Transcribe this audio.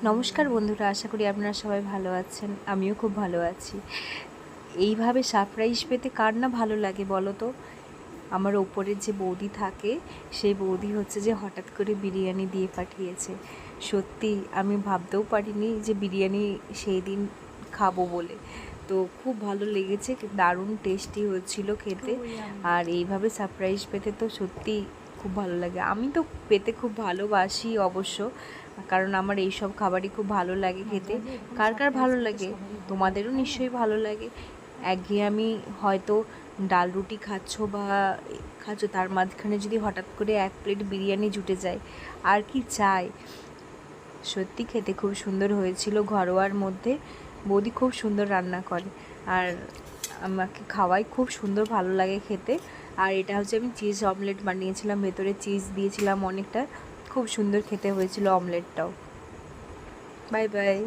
নমস্কার বন্ধুরা, আশা করি আপনারা সবাই ভালো আছেন। আমিও খুব ভালো আছি। এইভাবে সারপ্রাইজ পেতে কার না ভালো লাগে বলো তো? আমার ওপরের যে বৌদি থাকে, সেই বৌদি হচ্ছে যে হঠাৎ করে বিরিয়ানি দিয়ে পাঠিয়েছে। সত্যি আমি ভাবতেও পারিনি যে বিরিয়ানি সেই দিন খাবো বলে। তো খুব ভালো লেগেছে, দারুণ টেস্টি হয়েছিল খেতে। আর এইভাবে সারপ্রাইজ পেতে তো সত্যি খুব ভালো লাগে। আমি তো পেতে খুব ভালোবাসি অবশ্য, কারণ আমার এই সব খাবারই খুব ভালো লাগে খেতে। কার কার ভালো লাগে? তোমাদেরও নিশ্চয়ই ভালো লাগে। একঘেয়েমি হয়তো ডাল রুটি খাচ্ছ, তার মাঝখানে যদি হঠাৎ করে 1 প্লেট বিরিয়ানি জুটে যায়, আর কি চাই। সত্যি খেতে খুব সুন্দর হয়েছিল। ঘরোয়ার মধ্যে বৌদি খুব সুন্দর রান্না করে, আর আমাকে খাওয়াই খুব সুন্দর ভালো লাগে খেতে। আর এটা হচ্ছে আমি চিজ অমলেট বানিয়েছিলাম, ভেতরে চিজ দিয়েছিলাম অনেকটা। খুব সুন্দর খেতে হয়েছিল অমলেটটাও। Bye bye.